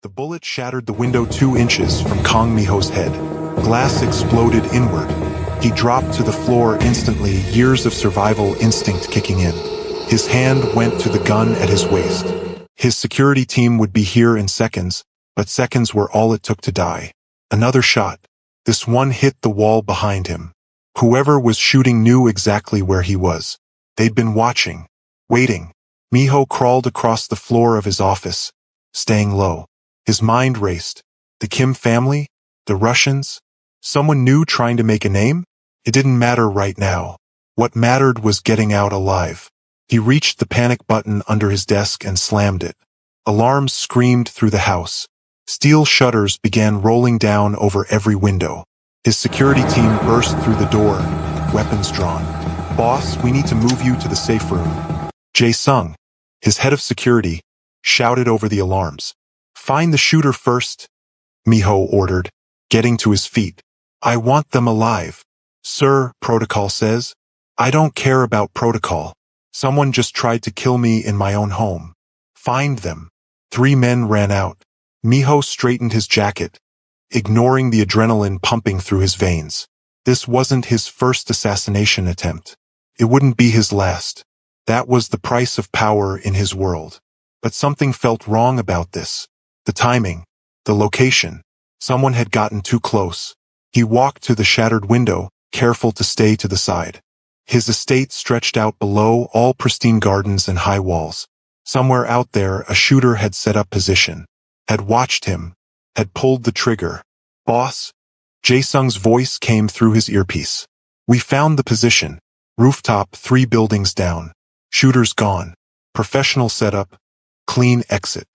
The bullet shattered the window 2 inches from Kong Miho's head. Glass exploded inward. He dropped to the floor instantly, years of survival instinct kicking in. His hand went to the gun at his waist. His security team would be here in seconds, but seconds were all it took to die. Another shot. This one hit the wall behind him. Whoever was shooting knew exactly where he was. They'd been watching, waiting. Miho crawled across the floor of his office, staying low. His mind raced. The Kim family? The Russians? Someone new trying to make a name? It didn't matter right now. What mattered was getting out alive. He reached the panic button under his desk and slammed it. Alarms screamed through the house. Steel shutters began rolling down over every window. His security team burst through the door, weapons drawn. "Boss, we need to move you to the safe room." Jae-sung, his head of security, shouted over the alarms. "Find the shooter first," Miho ordered, getting to his feet. "I want them alive." "Sir, protocol says." "I don't care about protocol. Someone just tried to kill me in my own home. Find them." 3 men ran out. Miho straightened his jacket, ignoring the adrenaline pumping through his veins. This wasn't his first assassination attempt. It wouldn't be his last. That was the price of power in his world. But something felt wrong about this. The timing, the location. Someone had gotten too close. He walked to the shattered window, careful to stay to the side. His estate stretched out below, all pristine gardens and high walls. Somewhere out there, a shooter had set up position, had watched him, had pulled the trigger. "Boss?" Jae-sung's voice came through his earpiece. "We found the position. Rooftop 3 buildings down. Shooters gone. Professional setup. Clean exit.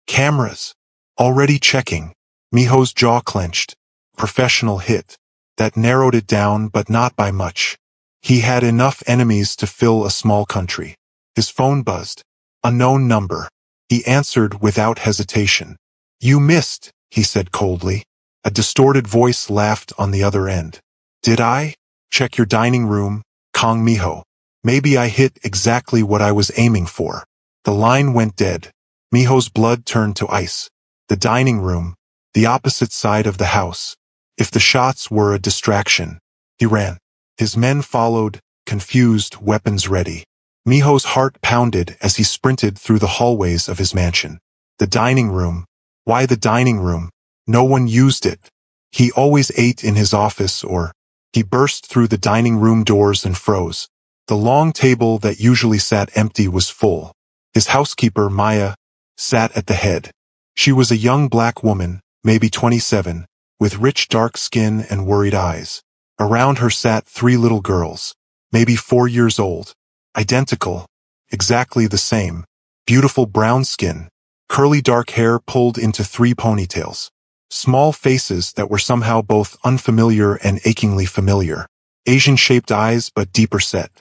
Cameras. Already checking." Miho's jaw clenched. Professional hit. That narrowed it down, but not by much. He had enough enemies to fill a small country. His phone buzzed. Unknown number. He answered without hesitation. "You missed," he said coldly. A distorted voice laughed on the other end. "Did I? Check your dining room, Kong Miho. Maybe I hit exactly what I was aiming for." The line went dead. Miho's blood turned to ice. The dining room, the opposite side of the house. If the shots were a distraction, he ran. His men followed, confused, weapons ready. Miho's heart pounded as he sprinted through the hallways of his mansion. The dining room. Why the dining room? No one used it. He always ate in his office or... He burst through the dining room doors and froze. The long table that usually sat empty was full. His housekeeper, Maya, sat at the head. She was a young black woman, maybe 27, with rich dark skin and worried eyes. Around her sat 3 little girls, maybe 4 years old. Identical. Exactly the same. Beautiful brown skin. Curly dark hair pulled into 3 ponytails. Small faces that were somehow both unfamiliar and achingly familiar. Asian-shaped eyes but deeper set.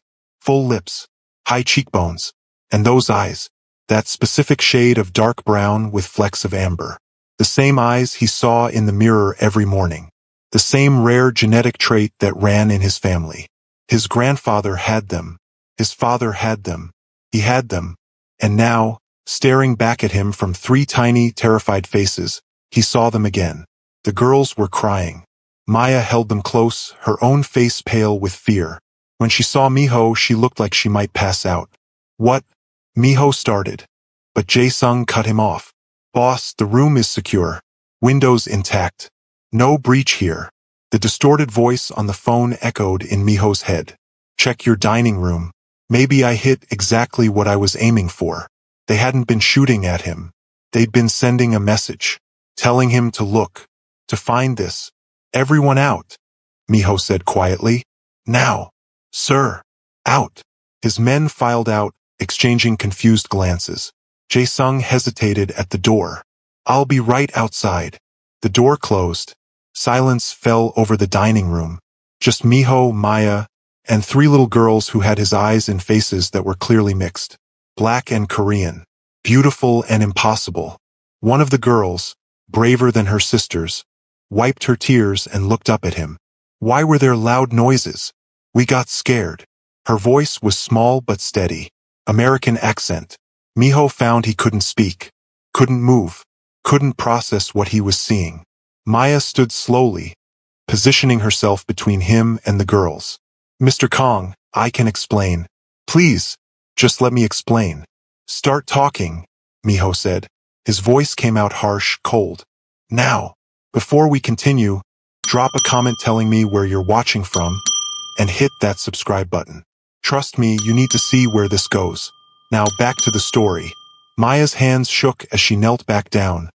Full lips. High cheekbones. And those eyes. That specific shade of dark brown with flecks of amber. The same eyes he saw in the mirror every morning. The same rare genetic trait that ran in his family. His grandfather had them. His father had them. He had them. And now, staring back at him from 3 tiny, terrified faces, he saw them again. The girls were crying. Maya held them close, her own face pale with fear. When she saw Miho, she looked like she might pass out. "What?" Miho started. But Jae-sung cut him off. "Boss, the room is secure. Windows intact. No breach here." The distorted voice on the phone echoed in Miho's head. "Check your dining room. Maybe I hit exactly what I was aiming for." They hadn't been shooting at him. They'd been sending a message, telling him to look, to find this. "Everyone out," Miho said quietly. "Now." "Sir." "Out." His men filed out, exchanging confused glances. Jae-sung hesitated at the door. "I'll be right outside." The door closed. Silence fell over the dining room. Just Miho, Maya, and 3 little girls who had his eyes in faces that were clearly mixed. Black and Korean. Beautiful and impossible. One of the girls, braver than her sisters, wiped her tears and looked up at him. "Why were there loud noises? We got scared." Her voice was small but steady. American accent. Miho found he couldn't speak, couldn't move, couldn't process what he was seeing. Maya stood slowly, positioning herself between him and the girls. Mr. Kong, I can explain. Please, just let me explain. Start talking, Miho said. His voice came out harsh, cold. Now, before we continue, drop a comment telling me where you're watching from, and hit that subscribe button. Trust me, you need to see where this goes. Now back to the story. Maya's hands shook as she knelt back down,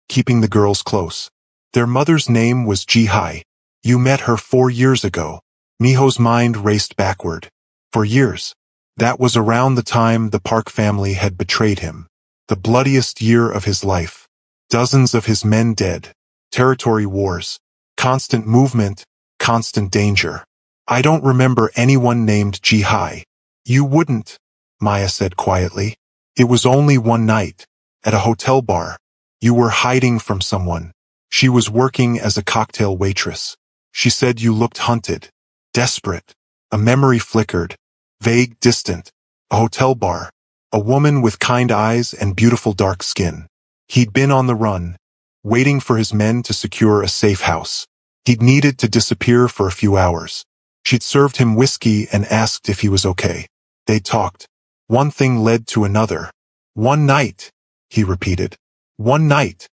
keeping the girls close. Their mother's name was Ji-hai. You met her 4 years ago. Miho's mind raced backward. For years. That was around the time the Park family had betrayed him. The bloodiest year of his life. Dozens of his men dead. Territory wars. Constant movement. Constant danger. I don't remember anyone named Ji-hai. You wouldn't, Maya said quietly. It was only one night. At a hotel bar. You were hiding from someone. She was working as a cocktail waitress. She said you looked hunted. Desperate. A memory flickered. Vague, distant. A hotel bar. A woman with kind eyes and beautiful dark skin. He'd been on the run, waiting for his men to secure a safe house. He'd needed to disappear for a few hours. She'd served him whiskey and asked if he was okay. They talked. One thing led to another. One night, he repeated. One night,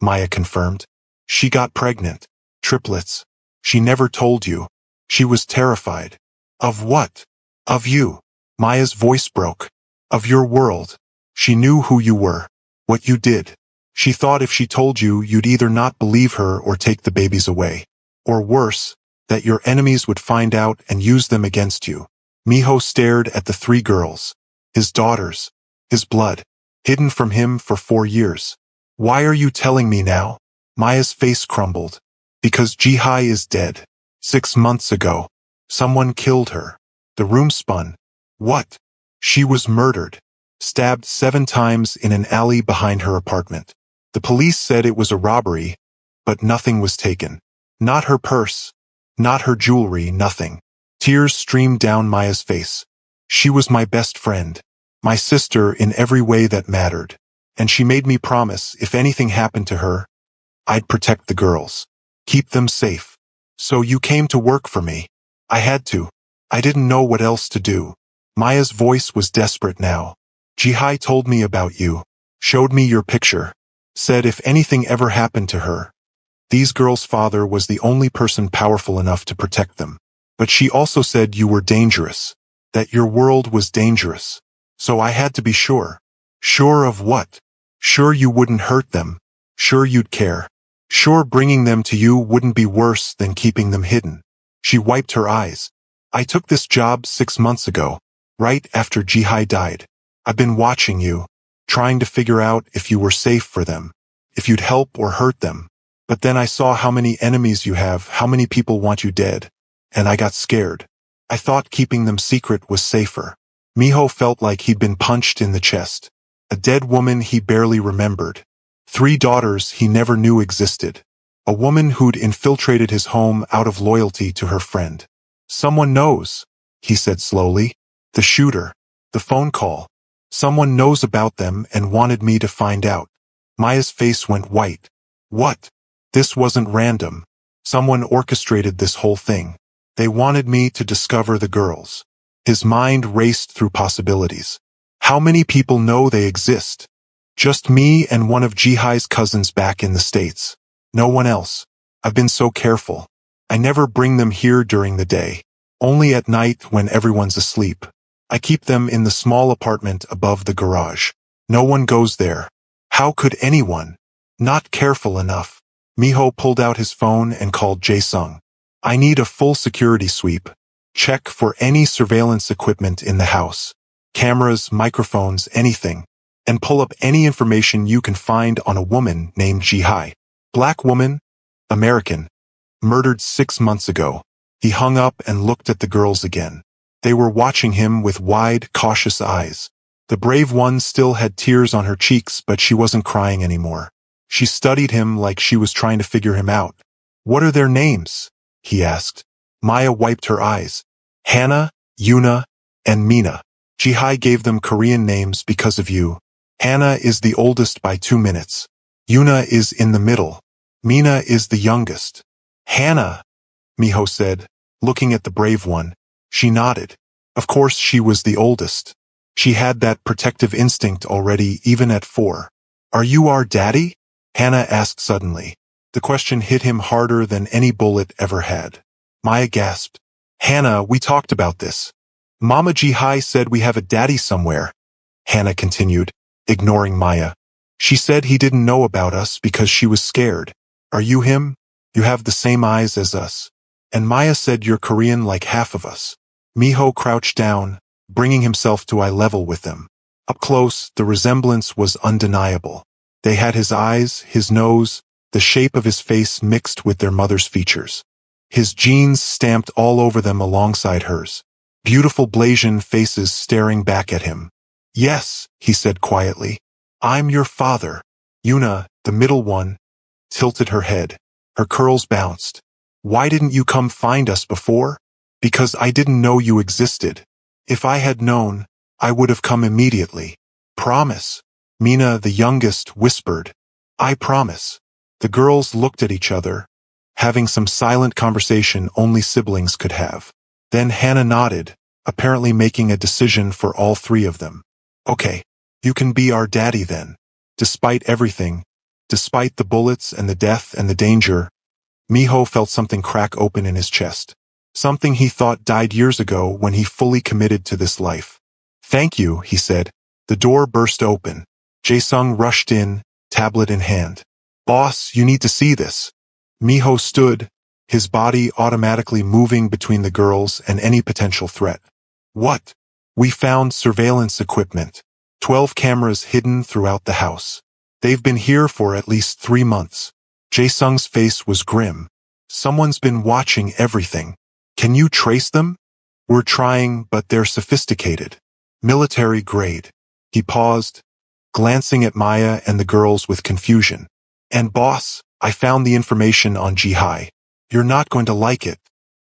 Maya confirmed. She got pregnant. Triplets. She never told you. She was terrified. Of what? Of you. Maya's voice broke. Of your world. She knew who you were. What you did. She thought if she told you, you'd either not believe her or take the babies away. Or worse, that your enemies would find out and use them against you. Miho stared at the 3 girls. His daughters. His blood. Hidden from him for 4 years. Why are you telling me now? Maya's face crumbled. Because Ji-hai is dead. 6 months ago. Someone killed her. The room spun. What? She was murdered. Stabbed 7 times in an alley behind her apartment. The police said it was a robbery, but nothing was taken. Not her purse. Not her jewelry, nothing. Tears streamed down Maya's face. She was my best friend. My sister in every way that mattered. And she made me promise if anything happened to her, I'd protect the girls. Keep them safe. So you came to work for me. I had to. I didn't know what else to do. Maya's voice was desperate now. Ji-hai told me about you. Showed me your picture. Said if anything ever happened to her. These girls' father was the only person powerful enough to protect them. But she also said you were dangerous. That your world was dangerous. So I had to be sure. Sure of what? Sure you wouldn't hurt them. Sure you'd care. Sure bringing them to you wouldn't be worse than keeping them hidden. She wiped her eyes. I took this job 6 months ago, right after Ji-hai died. I've been watching you, trying to figure out if you were safe for them, if you'd help or hurt them. But then I saw how many enemies you have, how many people want you dead, and I got scared. I thought keeping them secret was safer. Miho felt like he'd been punched in the chest. A dead woman he barely remembered. 3 daughters he never knew existed. A woman who'd infiltrated his home out of loyalty to her friend. Someone knows, he said slowly. The shooter. The phone call. Someone knows about them and wanted me to find out. Maya's face went white. What? This wasn't random. Someone orchestrated this whole thing. They wanted me to discover the girls. His mind raced through possibilities. How many people know they exist? Just me and one of Ji-hai's cousins back in the States. No one else. I've been so careful. I never bring them here during the day. Only at night when everyone's asleep. I keep them in the small apartment above the garage. No one goes there. How could anyone? Not careful enough. Miho pulled out his phone and called Jae-sung. I need a full security sweep. Check for any surveillance equipment in the house. Cameras, microphones, anything. And pull up any information you can find on a woman named Ji-hai. Black woman, American. Murdered 6 months ago. He hung up and looked at the girls again. They were watching him with wide, cautious eyes. The brave one still had tears on her cheeks, but she wasn't crying anymore. She studied him like she was trying to figure him out. What are their names? He asked. Maya wiped her eyes. Hannah, Yuna, and Mina. Ji-hai gave them Korean names because of you. Hannah is the oldest by 2 minutes. Yuna is in the middle. Mina is the youngest. Hannah, Miho said, looking at the brave one. She nodded. Of course she was the oldest. She had that protective instinct already, even at 4. Are you our daddy? Hannah asked suddenly. The question hit him harder than any bullet ever had. Maya gasped. Hannah, we talked about this. Mama Jihai said we have a daddy somewhere. Hannah continued, ignoring Maya. She said he didn't know about us because she was scared. Are you him? You have the same eyes as us. And Maya said you're Korean like half of us. Miho crouched down, bringing himself to eye level with them. Up close, the resemblance was undeniable. They had his eyes, his nose, the shape of his face mixed with their mother's features. His genes stamped all over them alongside hers. Beautiful Blasian faces staring back at him. Yes, he said quietly. I'm your father. Yuna, the middle one, tilted her head. Her curls bounced. Why didn't you come find us before? Because I didn't know you existed. If I had known, I would have come immediately. Promise. Mina, the youngest, whispered. I promise. The girls looked at each other, having some silent conversation only siblings could have. Then Hannah nodded, apparently making a decision for all 3 of them. Okay, you can be our daddy then. Despite everything, despite the bullets and the death and the danger, Miho felt something crack open in his chest. Something he thought died years ago when he fully committed to this life. Thank you, he said. The door burst open. Jae-sung rushed in, tablet in hand. Boss, you need to see this. Miho stood, his body automatically moving between the girls and any potential threat. What? We found surveillance equipment. 12 cameras hidden throughout the house. They've been here for at least 3 months. Jae-sung's face was grim. Someone's been watching everything. Can you trace them? We're trying, but they're sophisticated. Military grade. He paused, glancing at Maya and the girls with confusion. And boss, I found the information on Jihai. You're not going to like it.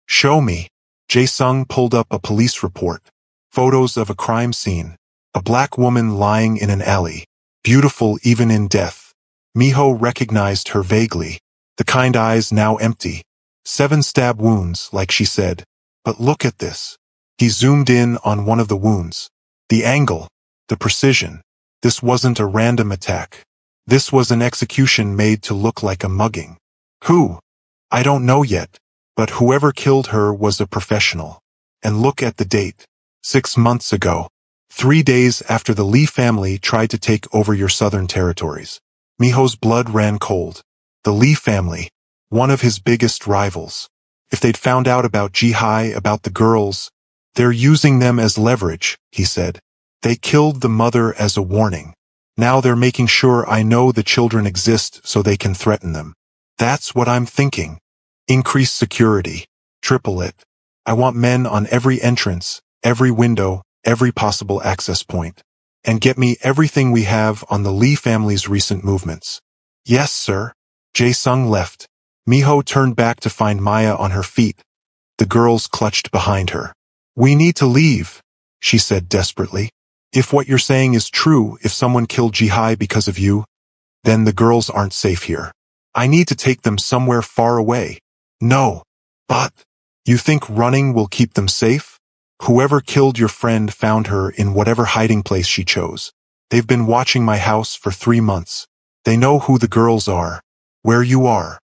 Show me. Jae-sung pulled up a police report. Photos of a crime scene. A black woman lying in an alley. Beautiful even in death. Miho recognized her vaguely. The kind eyes now empty. 7 stab wounds, like she said. But look at this. He zoomed in on one of the wounds. The angle. The precision. This wasn't a random attack. This was an execution made to look like a mugging. Who? I don't know yet. But whoever killed her was a professional. And look at the date. 6 months ago. 3 days after the Lee family tried to take over your southern territories. Miho's blood ran cold. The Lee family, one of his biggest rivals. If they'd found out about Jihai, about the girls, they're using them as leverage, he said. They killed the mother as a warning. Now they're making sure I know the children exist so they can threaten them. That's what I'm thinking. Increase security. Triple it. I want men on every entrance, every window, every possible access point. And get me everything we have on the Lee family's recent movements. Yes, sir. Jae-sung left. Miho turned back to find Maya on her feet. The girls clutched behind her. We need to leave, she said desperately. If what you're saying is true, if someone killed Jihai because of you, then the girls aren't safe here. I need to take them somewhere far away. No. But you think running will keep them safe? Whoever killed your friend found her in whatever hiding place she chose. They've been watching my house for 3 months. They know who the girls are, where you are.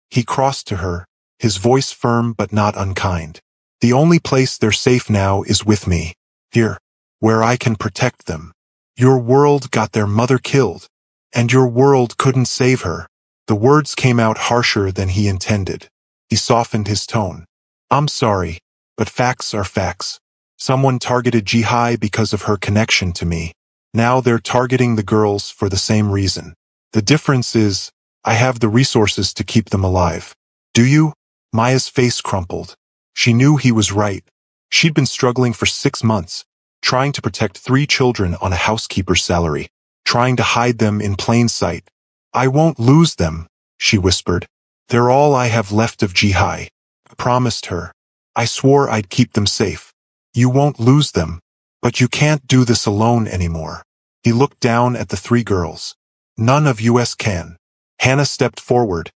He crossed to her, his voice firm but not unkind. The only place they're safe now is with me. Here, where I can protect them. Your world got their mother killed, and your world couldn't save her. The words came out harsher than he intended. He softened his tone. I'm sorry, but facts are facts. Someone targeted Jihai because of her connection to me. Now they're targeting the girls for the same reason. The difference is, I have the resources to keep them alive. Do you? Maya's face crumpled. She knew he was right. She'd been struggling for 6 months, trying to protect 3 children on a housekeeper's salary, trying to hide them in plain sight. I won't lose them, she whispered. They're all I have left of Jihai. I promised her. I swore I'd keep them safe. You won't lose them, but you can't do this alone anymore. He looked down at the 3 girls. None of us can. Hannah stepped forward,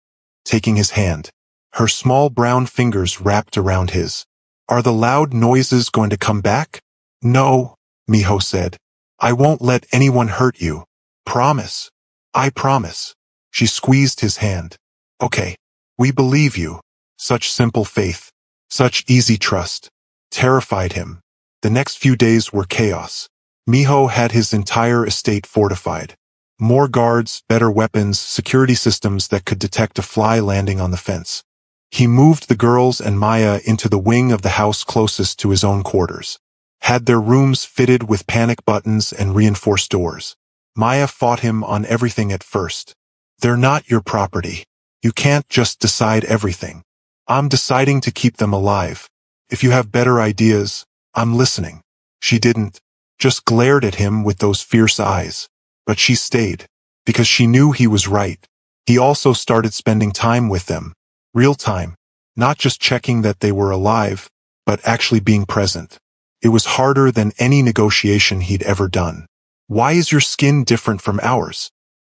taking his hand. Her small brown fingers wrapped around his. Are the loud noises going to come back? No, Miho said. I won't let anyone hurt you. Promise. I promise. She squeezed his hand. Okay. We believe you. Such simple faith. Such easy trust. Terrified him. The next few days were chaos. Miho had his entire estate fortified. More guards, better weapons, security systems that could detect a fly landing on the fence. He moved the girls and Maya into the wing of the house closest to his own quarters. Had their rooms fitted with panic buttons and reinforced doors. Maya fought him on everything at first. They're not your property. You can't just decide everything. I'm deciding to keep them alive. If you have better ideas, I'm listening. She didn't. Just glared at him with those fierce eyes. But she stayed. Because she knew he was right. He also started spending time with them. Real time. Not just checking that they were alive, but actually being present. It was harder than any negotiation he'd ever done. Why is your skin different from ours?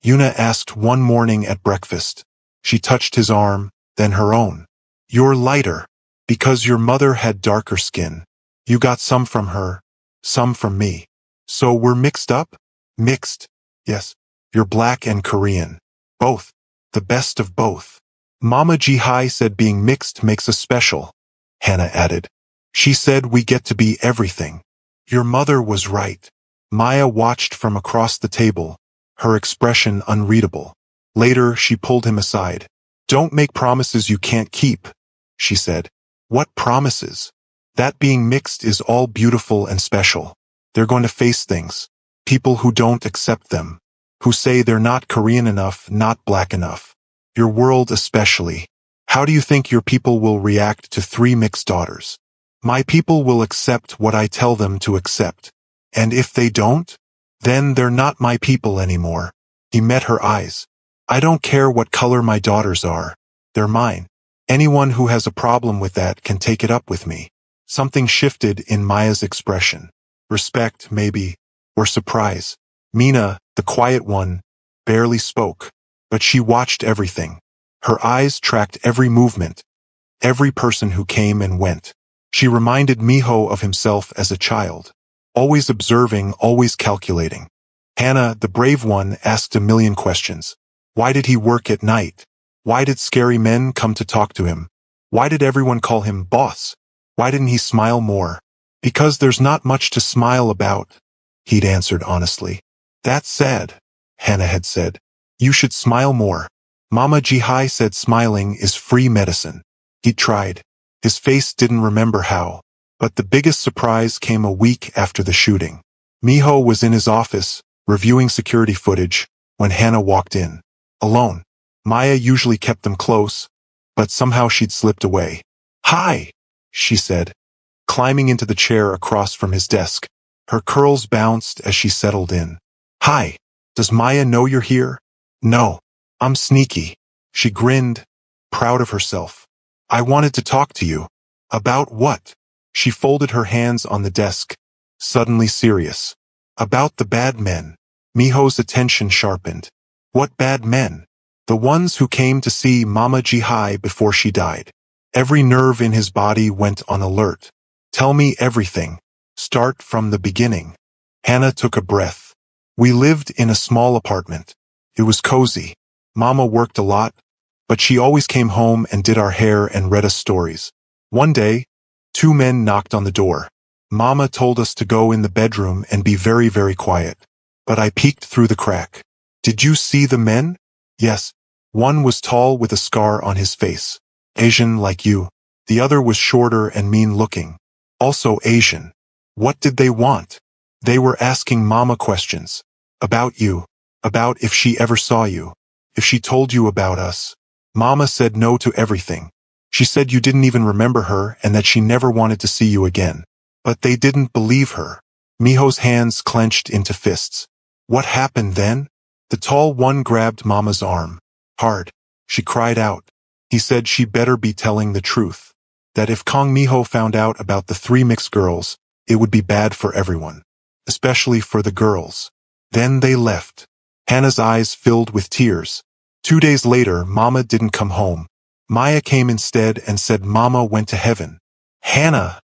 Yuna asked one morning at breakfast. She touched his arm, then her own. You're lighter. Because your mother had darker skin. You got some from her, some from me. So we're mixed up? Mixed. Yes. You're black and Korean. Both. The best of both. Mama Jihai said being mixed makes us special. Hannah added. She said we get to be everything. Your mother was right. Maya watched from across the table, her expression unreadable. Later, she pulled him aside. Don't make promises you can't keep, she said. What promises? That being mixed is all beautiful and special. They're going to face things. People who don't accept them. Who say they're not Korean enough, not black enough. Your world especially. How do you think your people will react to 3 mixed daughters? My people will accept what I tell them to accept. And if they don't, then they're not my people anymore. He met her eyes. I don't care what color my daughters are. They're mine. Anyone who has a problem with that can take it up with me. Something shifted in Maya's expression. Respect, maybe, or surprise. Mina, the quiet one, barely spoke, but she watched everything. Her eyes tracked every movement, every person who came and went. She reminded Miho of himself as a child. Always observing, always calculating. Hannah, the brave one, asked a million questions. Why did he work at night? Why did scary men come to talk to him? Why did everyone call him boss? Why didn't he smile more? Because there's not much to smile about, he'd answered honestly. That's sad, Hannah had said. You should smile more. Mama Jihai said smiling is free medicine. He tried. His face didn't remember how. But the biggest surprise came a week after the shooting. Miho was in his office, reviewing security footage, when Hannah walked in. Alone. Maya usually kept them close, but somehow she'd slipped away. Hi, she said, climbing into the chair across from his desk. Her curls bounced as she settled in. Hi, does Maya know you're here? No, I'm sneaky. She grinned, proud of herself. I wanted to talk to you. About what? She folded her hands on the desk, suddenly serious. About the bad men. Miho's attention sharpened. What bad men? The ones who came to see Mama Jihai before she died. Every nerve in his body went on alert. Tell me everything. Start from the beginning. Hannah took a breath. We lived in a small apartment. It was cozy. Mama worked a lot, but she always came home and did our hair and read us stories. One day, 2 men knocked on the door. Mama told us to go in the bedroom and be very, very quiet. But I peeked through the crack. Did you see the men? Yes. One was tall with a scar on his face. Asian like you. The other was shorter and mean-looking. Also Asian. What did they want? They were asking Mama questions. About you. About if she ever saw you. If she told you about us. Mama said no to everything. She said you didn't even remember her and that she never wanted to see you again. But they didn't believe her. Miho's hands clenched into fists. What happened then? The tall one grabbed Mama's arm. Hard. She cried out. He said she better be telling the truth. That if Kong Miho found out about the 3 mixed girls, it would be bad for everyone. Especially for the girls. Then they left. Hannah's eyes filled with tears. 2 days later, Mama didn't come home. Maya came instead and said Mama went to heaven. Hannah,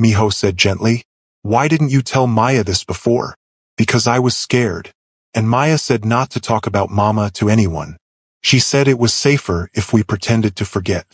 Miho said gently, why didn't you tell Maya this before? Because I was scared. And Maya said not to talk about Mama to anyone. She said it was safer if we pretended to forget.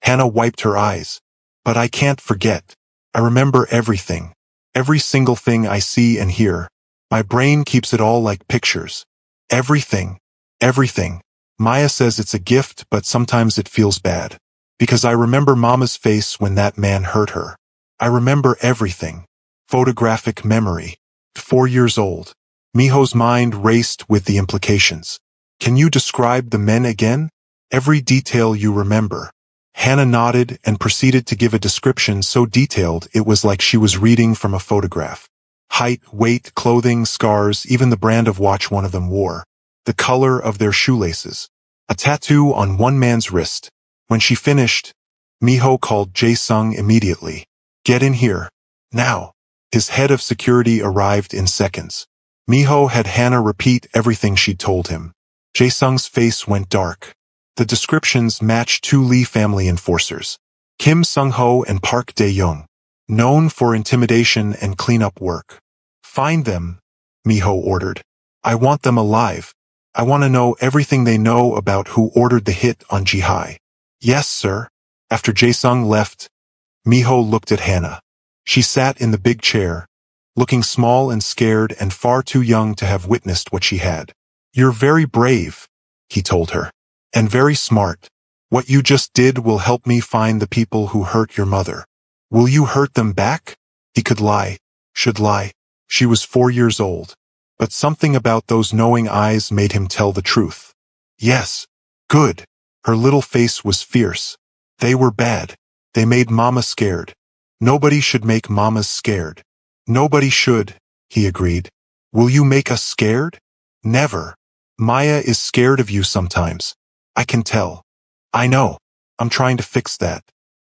Hannah wiped her eyes. But I can't forget. I remember everything. Every single thing I see and hear. My brain keeps it all like pictures. Everything. Everything. Maya says it's a gift, but sometimes it feels bad. Because I remember Mama's face when that man hurt her. I remember everything. Photographic memory. 4 years old. Miho's mind raced with the implications. Can you describe the men again? Every detail you remember. Hannah nodded and proceeded to give a description so detailed it was like she was reading from a photograph. Height, weight, clothing, scars, even the brand of watch one of them wore. The color of their shoelaces. A tattoo on one man's wrist. When she finished, Miho called Jae-sung immediately. Get in here. Now. His head of security arrived in seconds. Miho had Hannah repeat everything she'd told him. Jae-sung's face went dark. The descriptions matched two Lee family enforcers. Kim Sung-ho and Park Dae-young. Known for intimidation and cleanup work. Find them, Miho ordered. I want them alive. I want to know everything they know about who ordered the hit on Ji-hai. Yes, sir. After Jae-sung left, Miho looked at Hannah. She sat in the big chair, looking small and scared and far too young to have witnessed what she had. You're very brave, he told her. And very smart. What you just did will help me find the people who hurt your mother. Will you hurt them back? He could lie. Should lie. She was 4 years old. But something about those knowing eyes made him tell the truth. Yes. Good. Her little face was fierce. They were bad. They made Mama scared. Nobody should make Mamas scared. Nobody should, he agreed. Will you make us scared? Never. Maya is scared of you sometimes. I can tell. I know. I'm trying to fix that.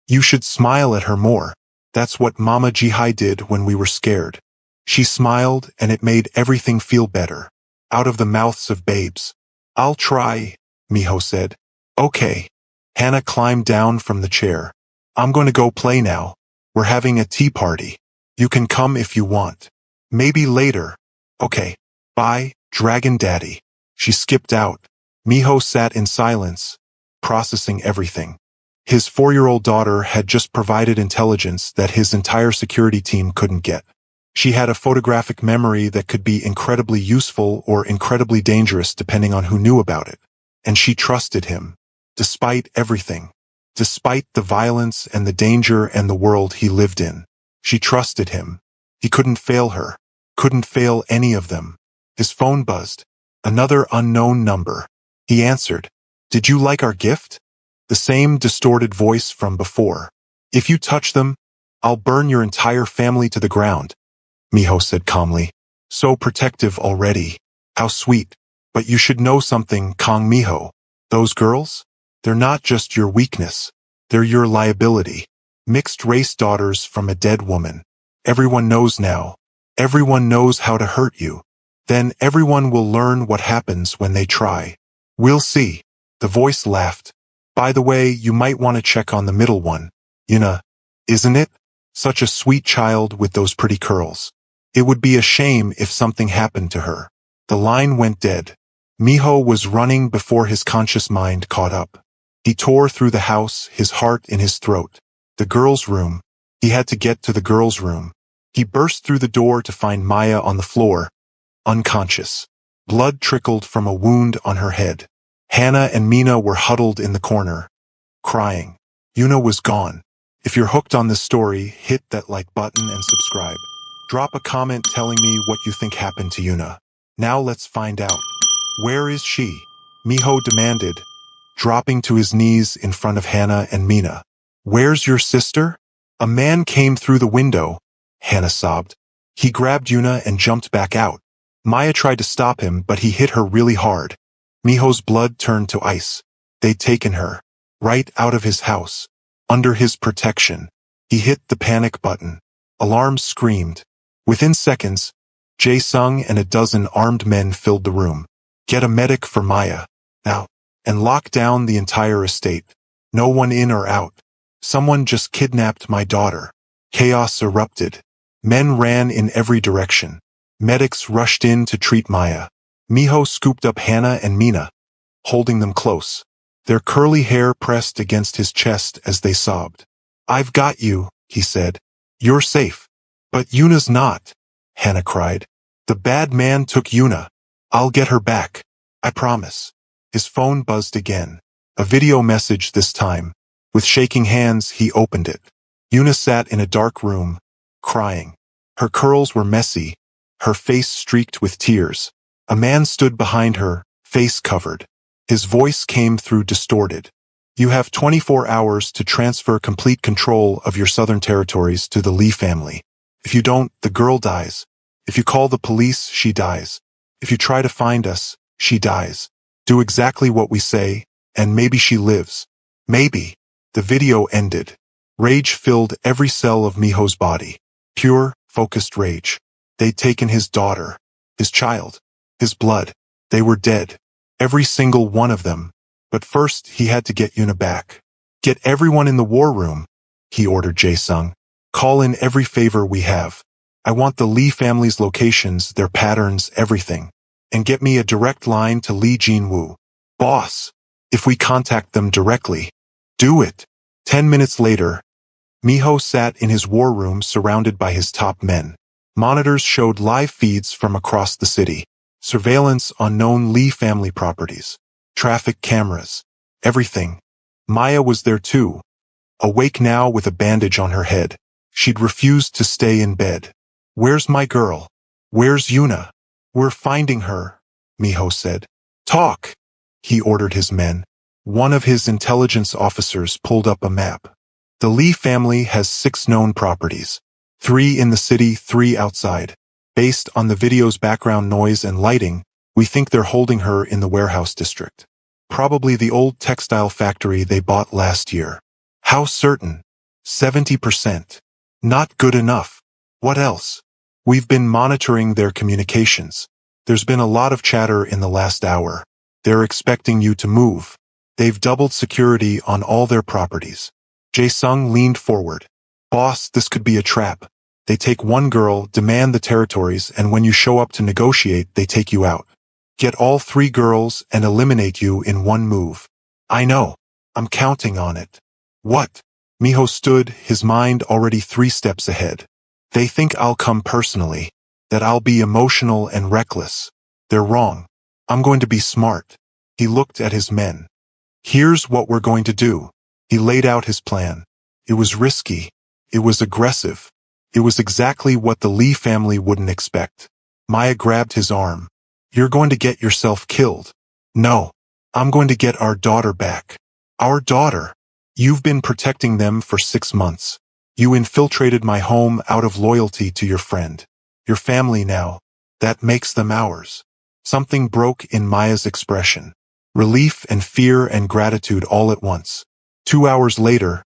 You should smile at her more. That's what Mama Ji-hai did when we were scared. She smiled and it made everything feel better. Out of the mouths of babes. I'll try, Miho said. Okay. Hannah climbed down from the chair. I'm going to go play now. We're having a tea party. You can come if you want. Maybe later. Okay. Bye, Dragon Daddy. She skipped out. Miho sat in silence, processing everything. His 4-year-old daughter had just provided intelligence that his entire security team couldn't get. She had a photographic memory that could be incredibly useful or incredibly dangerous depending on who knew about it. And she trusted him. Despite everything. Despite the violence and the danger and the world he lived in. She trusted him. He couldn't fail her. Couldn't fail any of them. His phone buzzed. Another unknown number. He answered. Did you like our gift? The same distorted voice from before. If you touch them, I'll burn your entire family to the ground. Miho said calmly. So protective already. How sweet. But you should know something, Kong Miho. Those girls? They're not just your weakness. They're your liability. Mixed-race daughters from a dead woman. Everyone knows now. Everyone knows how to hurt you. Then everyone will learn what happens when they try. We'll see. The voice laughed. By the way, you might want to check on the middle one. Yuna. Isn't it? Such a sweet child with those pretty curls. It would be a shame if something happened to her. The line went dead. Miho was running before his conscious mind caught up. He tore through the house, his heart in his throat. The girls' room. He had to get to the girls' room. He burst through the door to find Maya on the floor, unconscious. Blood trickled from a wound on her head. Hannah and Mina were huddled in the corner, crying. Yuna was gone. If you're hooked on this story, hit that like button and subscribe. Drop a comment telling me what you think happened to Yuna. Now let's find out. Where is she? Miho demanded, dropping to his knees in front of Hannah and Mina. Where's your sister? A man came through the window, Hannah sobbed. He grabbed Yuna and jumped back out. Maya tried to stop him, but he hit her really hard. Miho's blood turned to ice. They'd taken her. Right out of his house. Under his protection. He hit the panic button. Alarms screamed. Within seconds, Jae-sung and a dozen armed men filled the room. Get a medic for Maya. Now. And lock down the entire estate. No one in or out. Someone just kidnapped my daughter. Chaos erupted. Men ran in every direction. Medics rushed in to treat Maya. Miho scooped up Hannah and Mina, holding them close. Their curly hair pressed against his chest as they sobbed. I've got you, he said. You're safe. But Yuna's not, Hannah cried. The bad man took Yuna. I'll get her back. I promise. His phone buzzed again. A video message this time. With shaking hands, he opened it. Yuna sat in a dark room, crying. Her curls were messy, her face streaked with tears. A man stood behind her, face covered. His voice came through distorted. You have 24 hours to transfer complete control of your southern territories to the Lee family. If you don't, the girl dies. If you call the police, she dies. If you try to find us, she dies. Do exactly what we say, and maybe she lives. Maybe. The video ended. Rage filled every cell of Miho's body. Pure, focused rage. They'd taken his daughter, his child, his blood. They were dead. Every single one of them. But first, he had to get Yuna back. Get everyone in the war room, he ordered Jae-sung. Call in every favor we have. I want the Lee family's locations, their patterns, everything. And get me a direct line to Lee Jin-woo. Boss, if we contact them directly. Do it. 10 minutes later, Miho sat in his war room surrounded by his top men. Monitors showed live feeds from across the city. Surveillance on known Lee family properties. Traffic cameras. Everything. Maya was there too. Awake now with a bandage on her head. She'd refused to stay in bed. Where's my girl? Where's Yuna? We're finding her, Miho said. Talk, he ordered his men. One of his intelligence officers pulled up a map. The Lee family has 6 known properties. 3 in the city, 3 outside. Based on the video's background noise and lighting, we think they're holding her in the warehouse district. Probably the old textile factory they bought last year. How certain? 70%. Not good enough. What else? We've been monitoring their communications. There's been a lot of chatter in the last hour. They're expecting you to move. They've doubled security on all their properties. Jae-sung leaned forward. Boss, this could be a trap. They take one girl, demand the territories, and when you show up to negotiate, they take you out. Get all 3 girls and eliminate you in one move. I know. I'm counting on it. What? Miho stood, his mind already 3 steps ahead. They think I'll come personally, that I'll be emotional and reckless. They're wrong. I'm going to be smart. He looked at his men. Here's what we're going to do. He laid out his plan. It was risky. It was aggressive. It was exactly what the Lee family wouldn't expect. Maya grabbed his arm. You're going to get yourself killed. No. I'm going to get our daughter back. Our daughter. You've been protecting them for 6 months. You infiltrated my home out of loyalty to your friend. Your family now. That makes them ours. Something broke in Maya's expression. Relief and fear and gratitude all at once. 2 hours later,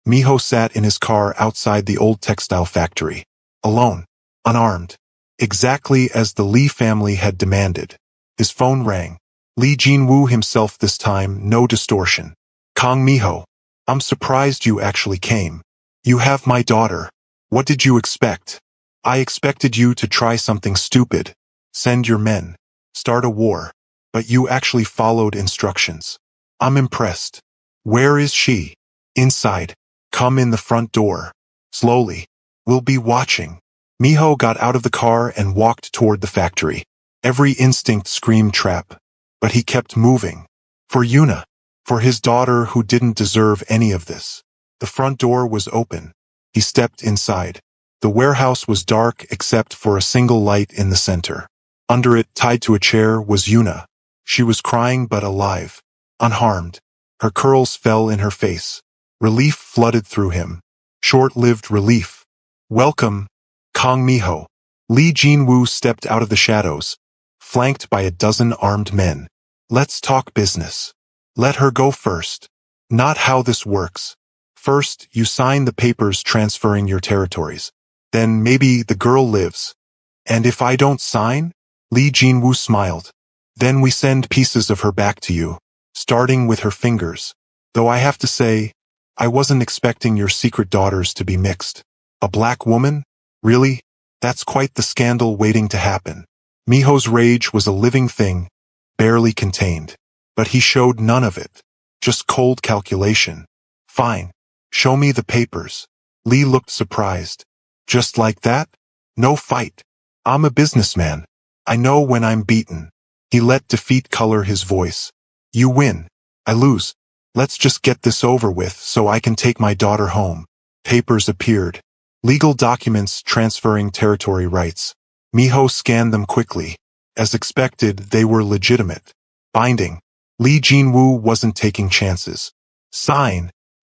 Miho sat in his car outside the old textile factory. Alone. Unarmed. Exactly as the Lee family had demanded. His phone rang. Lee Jin-woo himself this time, no distortion. Kang Miho. I'm surprised you actually came. You have my daughter. What did you expect? I expected you to try something stupid. Send your men. Start a war. But you actually followed instructions. I'm impressed. Where is she? Inside. Come in the front door. Slowly. We'll be watching. Miho got out of the car and walked toward the factory. Every instinct screamed trap. But he kept moving. For Yuna. For his daughter who didn't deserve any of this. The front door was open. He stepped inside. The warehouse was dark except for a single light in the center. Under it, tied to a chair, was Yuna. She was crying but alive. Unharmed. Her curls fell in her face. Relief flooded through him. Short-lived relief. Welcome, Kang Miho. Lee Jin-woo stepped out of the shadows, flanked by a dozen armed men. Let's talk business. Let her go first. Not how this works. First, you sign the papers transferring your territories. Then maybe the girl lives. And if I don't sign? Lee Jin-woo smiled. Then we send pieces of her back to you, starting with her fingers. Though I have to say, I wasn't expecting your secret daughters to be mixed. A black woman? Really? That's quite the scandal waiting to happen. Miho's rage was a living thing, barely contained. But he showed none of it. Just cold calculation. Fine. Show me the papers. Lee looked surprised. Just like that? No fight. I'm a businessman. I know when I'm beaten. He let defeat color his voice. You win. I lose. Let's just get this over with so I can take my daughter home. Papers appeared. Legal documents transferring territory rights. Miho scanned them quickly. As expected, they were legitimate. Binding. Lee Jinwoo wasn't taking chances. Sign,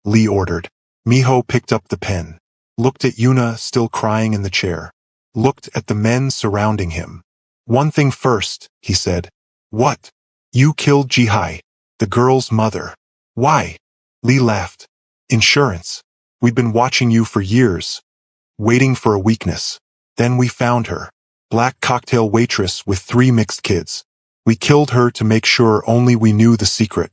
Lee ordered. Miho picked up the pen. Looked at Yuna still crying in the chair. Looked at the men surrounding him. One thing first, he said. What? You killed Jihai, the girl's mother. Why? Lee laughed. Insurance. We'd been watching you for years. Waiting for a weakness. Then we found her. Black cocktail waitress with 3 mixed kids. We killed her to make sure only we knew the secret.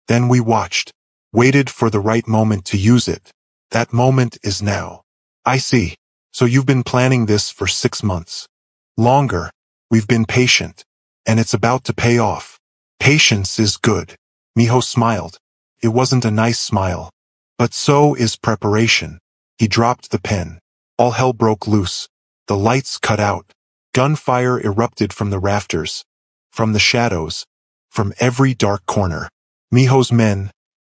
Then we watched. Waited for the right moment to use it. That moment is now. I see. So you've been planning this for 6 months. Longer. We've been patient. And it's about to pay off. Patience is good. Miho smiled. It wasn't a nice smile. But so is preparation. He dropped the pen. All hell broke loose. The lights cut out. Gunfire erupted from the rafters. From the shadows. From every dark corner. Miho's men,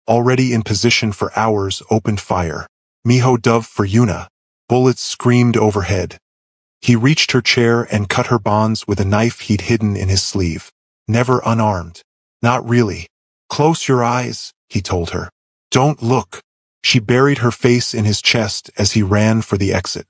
already in position for hours, opened fire. Miho dove for Yuna. Bullets screamed overhead. He reached her chair and cut her bonds with a knife he'd hidden in his sleeve. Never unarmed. Not really. Close your eyes, he told her. Don't look. She buried her face in his chest as he ran for the exit.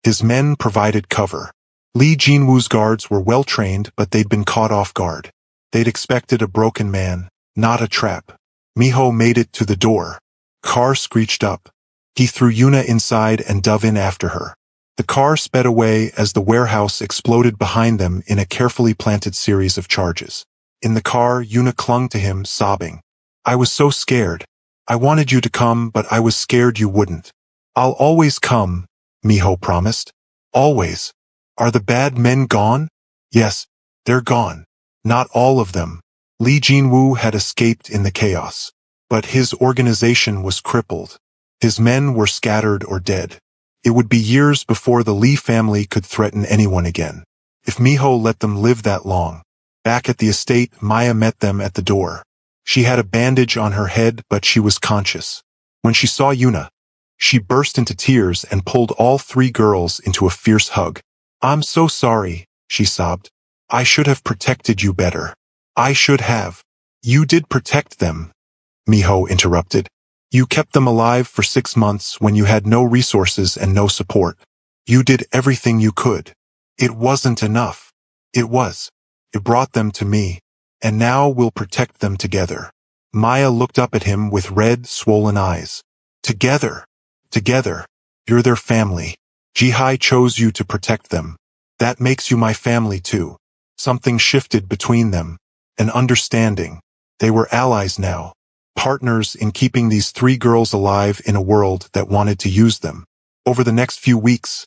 His men provided cover. Lee Jinwoo's guards were well trained, but they'd been caught off guard. They'd expected a broken man, not a trap. Miho made it to the door. Car screeched up. He threw Yuna inside and dove in after her. The car sped away as the warehouse exploded behind them in a carefully planted series of charges. In the car, Yuna clung to him, sobbing. I was so scared. I wanted you to come, but I was scared you wouldn't. I'll always come, Miho promised. Always. Are the bad men gone? Yes, they're gone. Not all of them. Lee Jinwoo had escaped in the chaos. But his organization was crippled. His men were scattered or dead. It would be years before the Lee family could threaten anyone again. If Miho let them live that long. Back at the estate, Maya met them at the door. She had a bandage on her head, but she was conscious. When she saw Yuna, she burst into tears and pulled all 3 girls into a fierce hug. I'm so sorry, she sobbed. I should have protected you better. I should have. You did protect them, Miho interrupted. You kept them alive for 6 months when you had no resources and no support. You did everything you could. It wasn't enough. It was. It brought them to me. And now we'll protect them together. Maya looked up at him with red, swollen eyes. Together. Together. You're their family. Jihai chose you to protect them. That makes you my family too. Something shifted between them. An understanding. They were allies now. Partners in keeping these 3 girls alive in a world that wanted to use them. Over the next few weeks,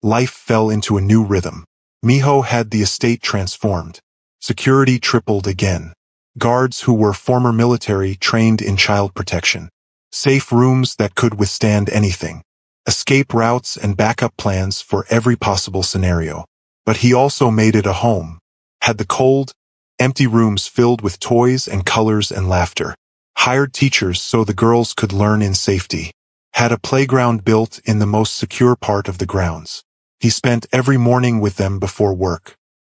life fell into a new rhythm. Miho had the estate transformed. Security tripled again. Guards who were former military trained in child protection. Safe rooms that could withstand anything. Escape routes and backup plans for every possible scenario. But he also made it a home. Had the cold, empty rooms filled with toys and colors and laughter. Hired teachers so the girls could learn in safety. Had a playground built in the most secure part of the grounds. He spent every morning with them before work.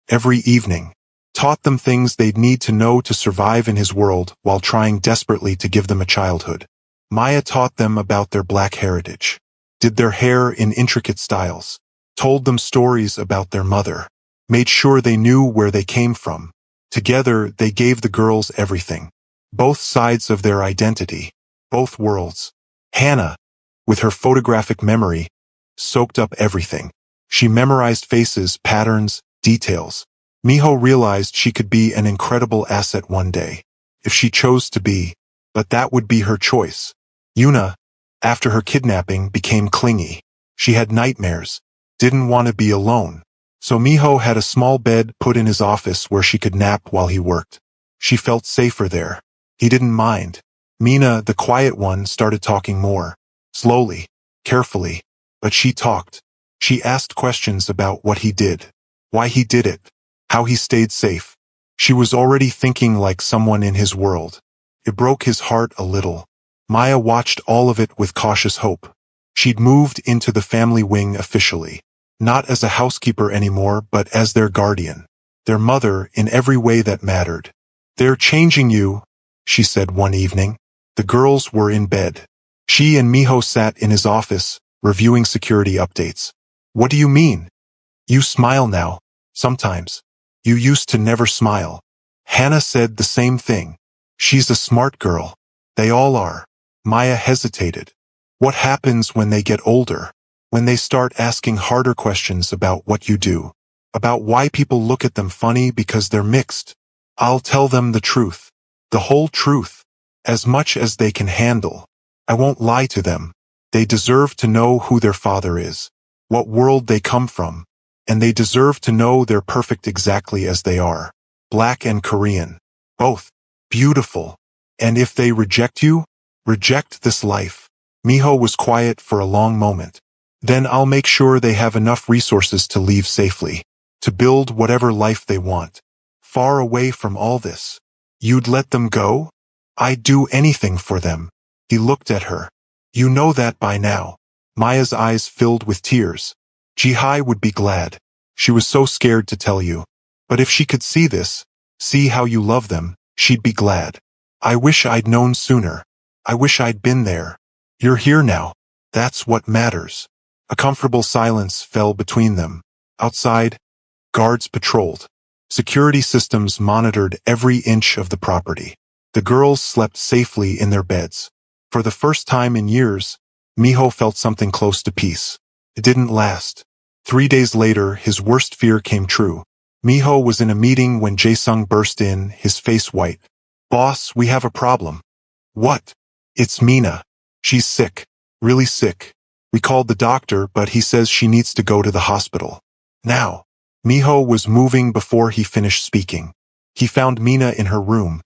Every evening. Taught them things they'd need to know to survive in his world while trying desperately to give them a childhood. Maya taught them about their black heritage. Did their hair in intricate styles. Told them stories about their mother. Made sure they knew where they came from. Together, they gave the girls everything. Both sides of their identity. Both worlds. Hannah, with her photographic memory, soaked up everything. She memorized faces, patterns, details. Miho realized she could be an incredible asset one day, if she chose to be, but that would be her choice. Yuna, after her kidnapping, became clingy. She had nightmares, didn't want to be alone. So Miho had a small bed put in his office where she could nap while he worked. She felt safer there. He didn't mind. Mina, the quiet one, started talking more. Slowly, carefully, but she talked. She asked questions about what he did, why he did it, how he stayed safe. She was already thinking like someone in his world. It broke his heart a little. Maya watched all of it with cautious hope. She'd moved into the family wing officially, not as a housekeeper anymore but as their guardian, their mother in every way that mattered. "They're changing you," she said one evening. The girls were in bed. She and Miho sat in his office, reviewing security updates. "What do you mean? You smile now, sometimes. You used to never smile." Hannah said the same thing. "She's a smart girl. They all are." Maya hesitated. "What happens when they get older? When they start asking harder questions about what you do? About why people look at them funny because they're mixed?" "I'll tell them the truth. The whole truth. As much as they can handle. I won't lie to them. They deserve to know who their father is, what world they come from, and they deserve to know they're perfect exactly as they are. Black and Korean. Both. Beautiful. And if they reject you, reject this life." Miho was quiet for a long moment. "Then I'll make sure they have enough resources to leave safely, to build whatever life they want, far away from all this." "You'd let them go?" "I'd do anything for them." He looked at her. "You know that by now." Maya's eyes filled with tears. "Jihai would be glad. She was so scared to tell you. But if she could see this, see how you love them, she'd be glad. I wish I'd known sooner. I wish I'd been there. You're here now. That's what matters." A comfortable silence fell between them. Outside, guards patrolled. Security systems monitored every inch of the property. The girls slept safely in their beds. For the first time in years, Miho felt something close to peace. It didn't last. 3 days later, his worst fear came true. Miho was in a meeting when Jae-sung burst in, his face white. "Boss, we have a problem." "What?" "It's Mina. She's sick. Really sick. We called the doctor, but he says she needs to go to the hospital. Now." Miho was moving before he finished speaking. He found Mina in her room,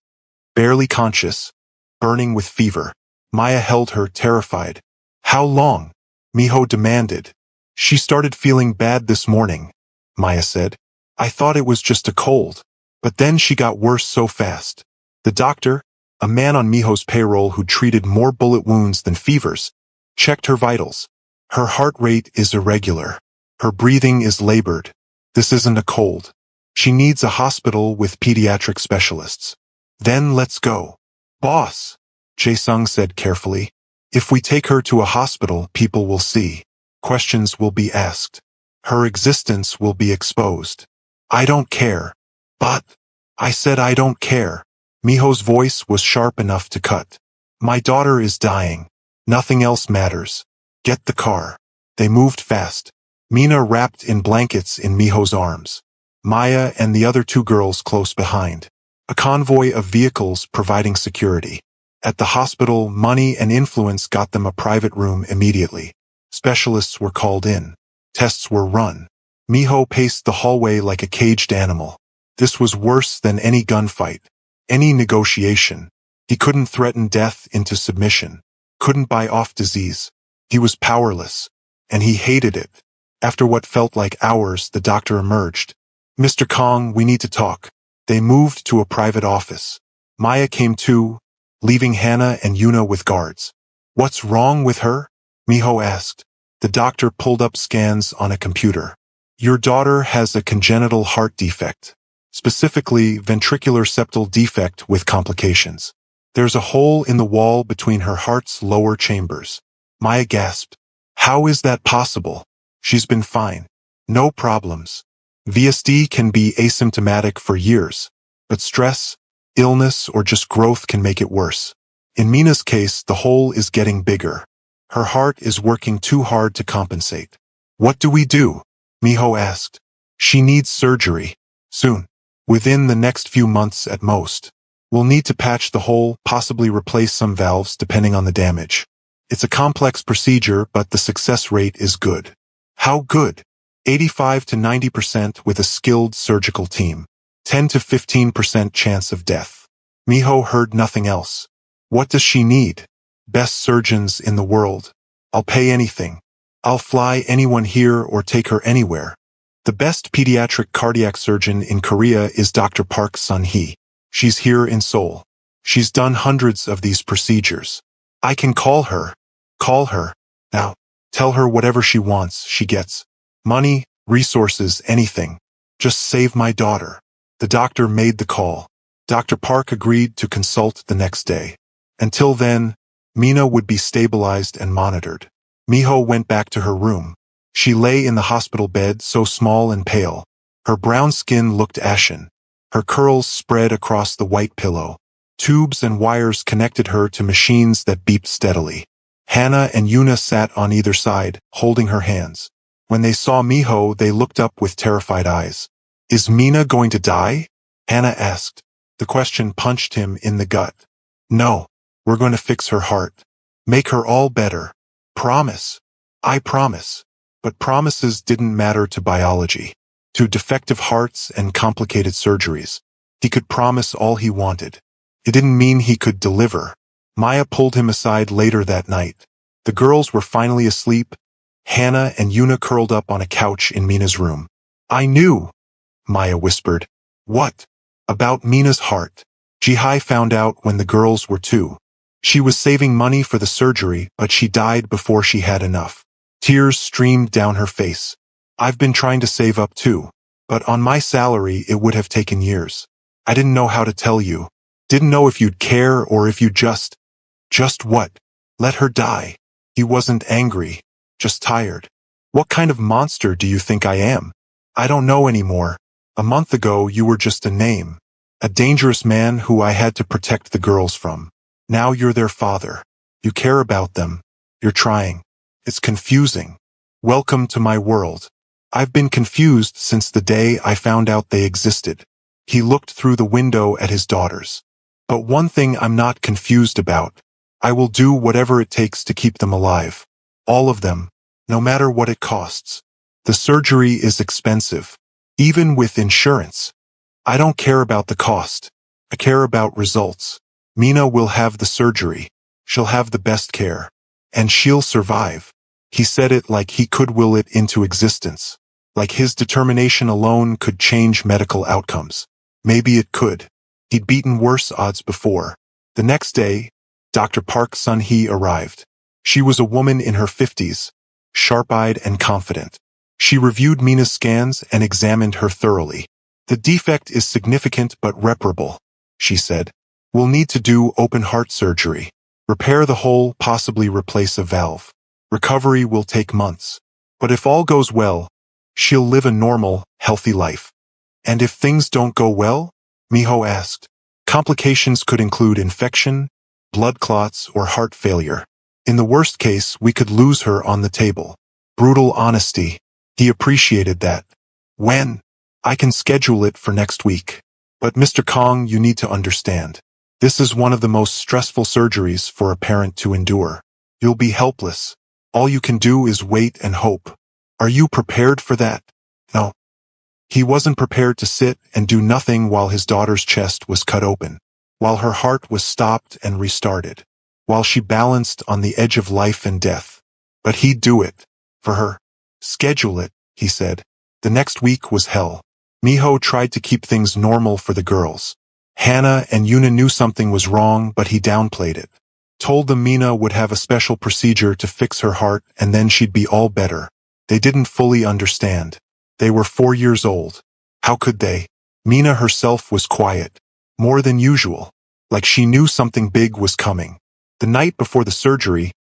barely conscious, burning with fever. Maya held her, terrified. "How long?" Miho demanded. "She started feeling bad this morning," Maya said. "I thought it was just a cold. But then she got worse so fast." The doctor, a man on Miho's payroll who treated more bullet wounds than fevers, checked her vitals. "Her heart rate is irregular. Her breathing is labored. This isn't a cold. She needs a hospital with pediatric specialists." "Then let's go." "Boss," Jae-sung said carefully. "If we take her to a hospital, people will see. Questions will be asked. Her existence will be exposed." "I don't care." "But," "I said I don't care." Miho's voice was sharp enough to cut. "My daughter is dying. Nothing else matters. Get the car." They moved fast. Mina wrapped in blankets in Miho's arms. Maya and the other two girls close behind. A convoy of vehicles providing security. At the hospital, money and influence got them a private room immediately. Specialists were called in. Tests were run. Miho paced the hallway like a caged animal. This was worse than any gunfight, any negotiation. He couldn't threaten death into submission, couldn't buy off disease. He was powerless, and he hated it. After what felt like hours, the doctor emerged. "Mr. Kong, we need to talk." They moved to a private office. Maya came too, leaving Hannah and Yuna with guards. "What's wrong with her?" Miho asked. The doctor pulled up scans on a computer. "Your daughter has a congenital heart defect, specifically ventricular septal defect with complications. There's a hole in the wall between her heart's lower chambers." Maya gasped. "How is that possible?" "She's been fine. No problems. VSD can be asymptomatic for years, but stress, illness, or just growth can make it worse. In Mina's case, the hole is getting bigger. Her heart is working too hard to compensate." "What do we do?" Miho asked. "She needs surgery." Soon. Within the next few months at most. We'll need to patch the hole, possibly replace some valves depending on the damage. It's a complex procedure, but the success rate is good. How good? 85 to 90% with a skilled surgical team. 10 to 15% chance of death. Miho heard nothing else. What does she need? Best surgeons in the world. I'll pay anything. I'll fly anyone here or take her anywhere. The best pediatric cardiac surgeon in Korea is Dr. Park Sun-hee. She's here in Seoul. She's done hundreds of these procedures. I can call her. Call her. Now, tell her whatever she wants, she gets. Money, resources, anything. Just save my daughter. The doctor made the call. Dr. Park agreed to consult the next day. Until then, Mina would be stabilized and monitored. Miho went back to her room. She lay in the hospital bed, so small and pale. Her brown skin looked ashen. Her curls spread across the white pillow. Tubes and wires connected her to machines that beeped steadily. Hannah and Yuna sat on either side, holding her hands. When they saw Miho, they looked up with terrified eyes. Is Mina going to die? Hannah asked. The question punched him in the gut. No, we're going to fix her heart. Make her all better. Promise. I promise. But promises didn't matter to biology. To defective hearts and complicated surgeries. He could promise all he wanted. It didn't mean he could deliver. Maya pulled him aside later that night. The girls were finally asleep. Hannah and Yuna curled up on a couch in Mina's room. I knew, Maya whispered. What? About Mina's heart. Jihai found out when the girls were 2. She was saving money for the surgery, but she died before she had enough. Tears streamed down her face. I've been trying to save up too, but on my salary it would have taken years. I didn't know how to tell you. Didn't know if you'd care or if you'd just what? Let her die. He wasn't angry, just tired. What kind of monster do you think I am? I don't know anymore. A month ago you were just a name. A dangerous man who I had to protect the girls from. Now you're their father. You care about them. You're trying. It's confusing. Welcome to my world. I've been confused since the day I found out they existed. He looked through the window at his daughters. But one thing I'm not confused about. I will do whatever it takes to keep them alive. All of them, no matter what it costs. The surgery is expensive, even with insurance. I don't care about the cost. I care about results. Mina will have the surgery. She'll have the best care. And she'll survive. He said it like he could will it into existence. Like his determination alone could change medical outcomes. Maybe it could. He'd beaten worse odds before. The next day, Dr. Park Sun-hee arrived. She was a woman in her 50s, sharp-eyed and confident. She reviewed Mina's scans and examined her thoroughly. The defect is significant but reparable, she said. We'll need to do open heart surgery. Repair the hole, possibly replace a valve. Recovery will take months. But if all goes well, she'll live a normal, healthy life. And if things don't go well? Miho asked. Complications could include infection, blood clots, or heart failure. In the worst case, we could lose her on the table. Brutal honesty. He appreciated that. When? I can schedule it for next week. But Mr. Kong, you need to understand. This is one of the most stressful surgeries for a parent to endure. You'll be helpless. All you can do is wait and hope. Are you prepared for that? No. He wasn't prepared to sit and do nothing while his daughter's chest was cut open, while her heart was stopped and restarted, while she balanced on the edge of life and death. But he'd do it. For her. Schedule it, he said. The next week was hell. Miho tried to keep things normal for the girls. Hannah and Yuna knew something was wrong, but he downplayed it. Told them Mina would have a special procedure to fix her heart and then she'd be all better. They didn't fully understand. They were 4 years old. How could they? Mina herself was quiet. More than usual. Like she knew something big was coming. The night before the surgery,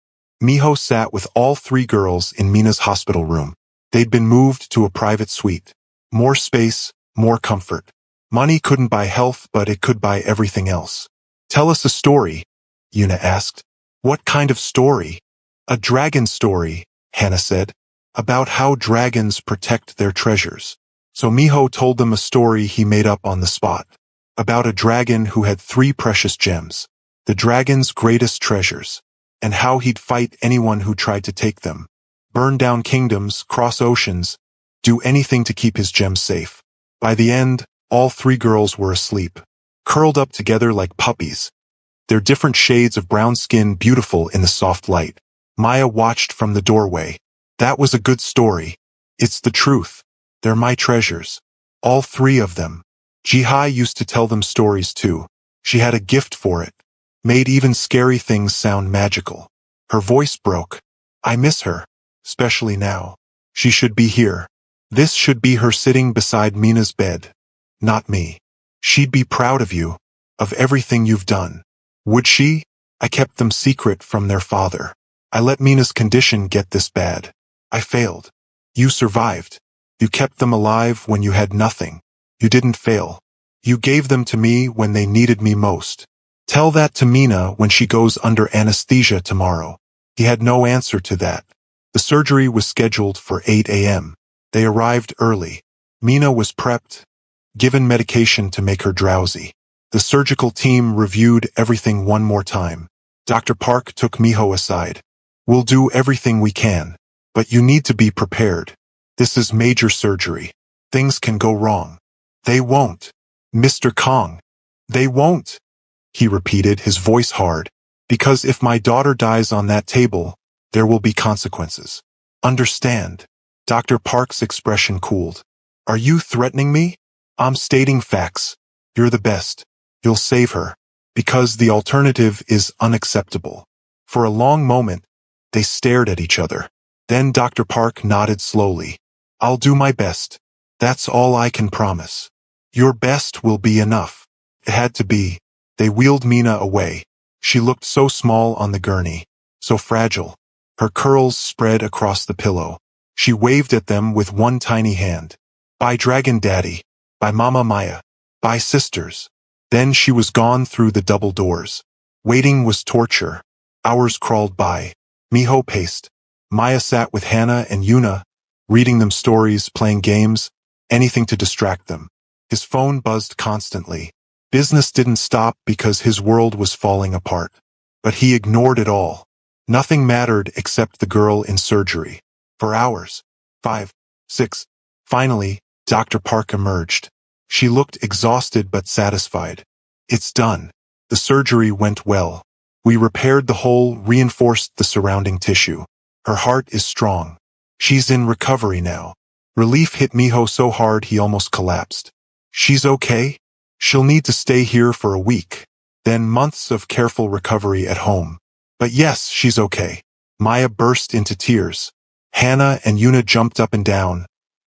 Miho sat with all 3 girls in Mina's hospital room. They'd been moved to a private suite. More space, more comfort. Money couldn't buy health, but it could buy everything else. Tell us a story, Yuna asked. What kind of story? A dragon story, Hannah said. About how dragons protect their treasures. So Miho told them a story he made up on the spot, about a dragon who had 3 precious gems, the dragon's greatest treasures, and how he'd fight anyone who tried to take them, burn down kingdoms, cross oceans, do anything to keep his gems safe. By the end, all 3 girls were asleep, curled up together like puppies, their different shades of brown skin beautiful in the soft light. Maya watched from the doorway. That was a good story. It's the truth. They're my treasures. All 3 of them. Jihai used to tell them stories too. She had a gift for it. Made even scary things sound magical. Her voice broke. I miss her. Especially now. She should be here. This should be her sitting beside Mina's bed. Not me. She'd be proud of you. Of everything you've done. Would she? I kept them secret from their father. I let Mina's condition get this bad. I failed. You survived. You kept them alive when you had nothing. You didn't fail. You gave them to me when they needed me most. Tell that to Mina when she goes under anesthesia tomorrow. He had no answer to that. The surgery was scheduled for 8 a.m. They arrived early. Mina was prepped, given medication to make her drowsy. The surgical team reviewed everything one more time. Dr. Park took Miho aside. We'll do everything we can, but you need to be prepared. This is major surgery. Things can go wrong. They won't. Mr. Kong. They won't. He repeated, his voice hard. Because if my daughter dies on that table, there will be consequences. Understand? Dr. Park's expression cooled. Are you threatening me? I'm stating facts. You're the best. You'll save her. Because the alternative is unacceptable. For a long moment, they stared at each other. Then Dr. Park nodded slowly. I'll do my best. That's all I can promise. Your best will be enough. It had to be. They wheeled Mina away. She looked so small on the gurney, so fragile. Her curls spread across the pillow. She waved at them with one tiny hand. Bye, Dragon Daddy. Bye, Mama Maya. Bye, sisters. Then she was gone through the double doors. Waiting was torture. Hours crawled by. Miho paced. Maya sat with Hannah and Yuna, reading them stories, playing games, anything to distract them. His phone buzzed constantly. Business didn't stop because his world was falling apart. But he ignored it all. Nothing mattered except the girl in surgery. For hours. 5, 6. Finally, Dr. Park emerged. She looked exhausted but satisfied. It's done. The surgery went well. We repaired the hole, reinforced the surrounding tissue. Her heart is strong. She's in recovery now. Relief hit Miho so hard he almost collapsed. She's okay? She'll need to stay here for a week. Then months of careful recovery at home. But yes, she's okay. Maya burst into tears. Hannah and Yuna jumped up and down,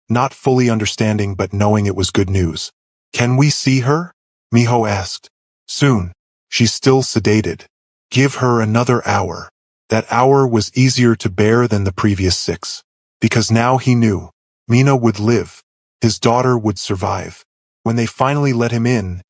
not fully understanding but knowing it was good news. Can we see her? Miho asked. Soon. She's still sedated. Give her another hour. That hour was easier to bear than the previous 6. Because now he knew. Mina would live. His daughter would survive. When they finally let him in,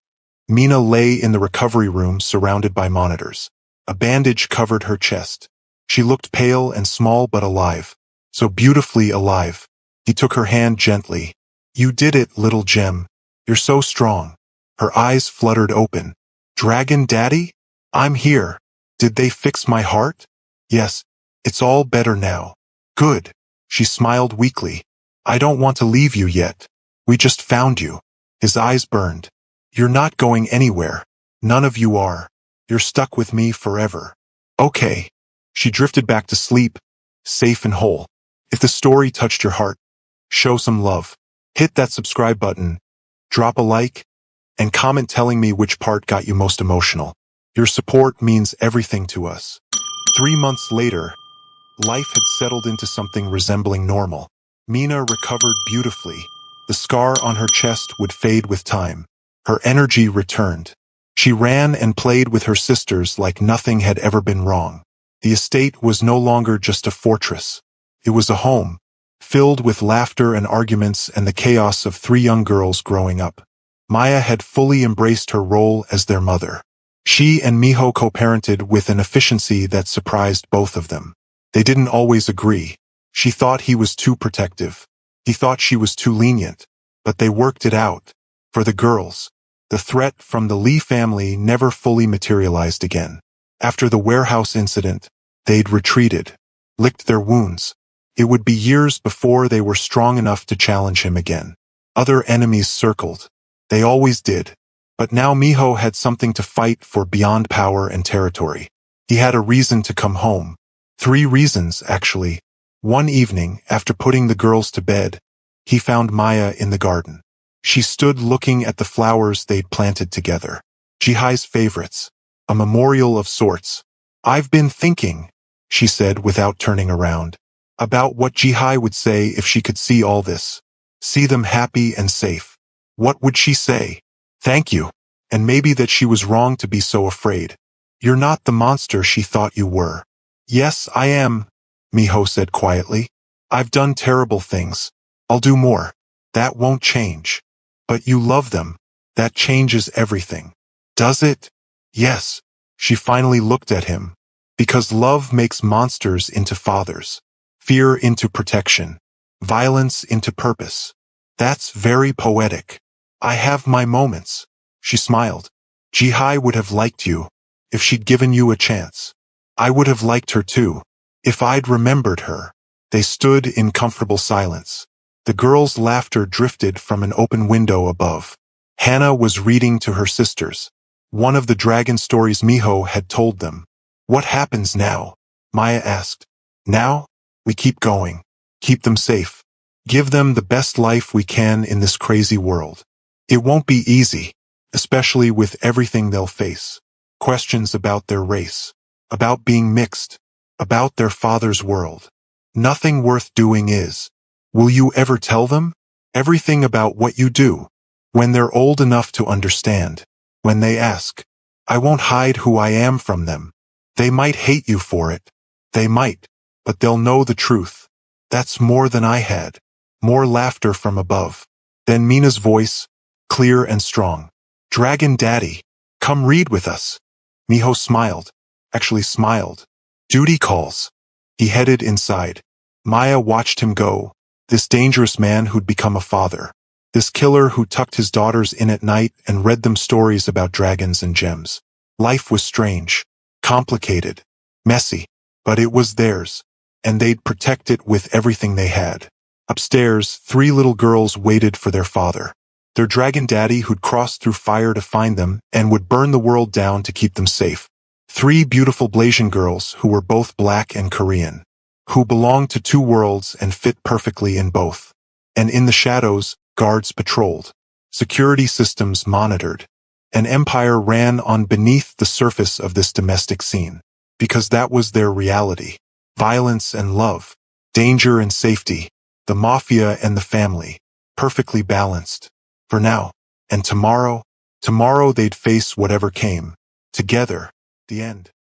Mina lay in the recovery room surrounded by monitors. A bandage covered her chest. She looked pale and small but alive. So beautifully alive. He took her hand gently. You did it, little gem. You're so strong. Her eyes fluttered open. Dragon Daddy? I'm here. Did they fix my heart? Yes. It's all better now. Good. She smiled weakly. I don't want to leave you yet. We just found you. His eyes burned. You're not going anywhere. None of you are. You're stuck with me forever. Okay. She drifted back to sleep, safe and whole. If the story touched your heart, show some love. Hit that subscribe button, drop a like, and comment telling me which part got you most emotional. Your support means everything to us. 3 months later, life had settled into something resembling normal. Mina recovered beautifully. The scar on her chest would fade with time. Her energy returned. She ran and played with her sisters like nothing had ever been wrong. The estate was no longer just a fortress. It was a home, filled with laughter and arguments and the chaos of 3 young girls growing up. Maya had fully embraced her role as their mother. She and Miho co-parented with an efficiency that surprised both of them. They didn't always agree. She thought he was too protective. He thought she was too lenient. But they worked it out. For the girls, the threat from the Lee family never fully materialized again. After the warehouse incident, they'd retreated, licked their wounds. It would be years before they were strong enough to challenge him again. Other enemies circled. They always did. But now Miho had something to fight for beyond power and territory. He had a reason to come home. 3 reasons, actually. One evening, after putting the girls to bed, he found Maya in the garden. She stood looking at the flowers they'd planted together. Jihai's favorites. A memorial of sorts. "I've been thinking," she said without turning around, "about what Jihai would say if she could see all this. See them happy and safe. What would she say? Thank you. And maybe that she was wrong to be so afraid. You're not the monster she thought you were." "Yes, I am," Miho said quietly. "I've done terrible things. I'll do more. That won't change. But you love them. That changes everything." "Does it?" "Yes." She finally looked at him. "Because love makes monsters into fathers. Fear into protection. Violence into purpose. That's very poetic. I have my moments." She smiled. "Jihai would have liked you, if she'd given you a chance. I would have liked her too, if I'd remembered her." They stood in comfortable silence. The girls' laughter drifted from an open window above. Hannah was reading to her sisters. One of the dragon stories Miho had told them. "What happens now?" Maya asked. "Now? We keep going. Keep them safe. Give them the best life we can in this crazy world. It won't be easy, especially with everything they'll face. Questions about their race, about being mixed, about their father's world. Nothing worth doing is. Will you ever tell them? Everything about what you do. When they're old enough to understand. When they ask. I won't hide who I am from them. They might hate you for it. They might. But they'll know the truth. That's more than I had." More laughter from above. Then Mina's voice, clear and strong. "Dragon Daddy, come read with us." Miho smiled. Actually smiled. "Duty calls." He headed inside. Maya watched him go. This dangerous man who'd become a father. This killer who tucked his daughters in at night and read them stories about dragons and gems. Life was strange, complicated, messy, but it was theirs, and they'd protect it with everything they had. Upstairs, 3 little girls waited for their father. Their dragon daddy who'd crossed through fire to find them and would burn the world down to keep them safe. 3 beautiful Blasian girls who were both black and Korean. Who belonged to 2 worlds and fit perfectly in both. And in the shadows, guards patrolled. Security systems monitored. An empire ran on beneath the surface of this domestic scene. Because that was their reality. Violence and love. Danger and safety. The Mafia and the family. Perfectly balanced. For now. And tomorrow they'd face whatever came. Together. The end.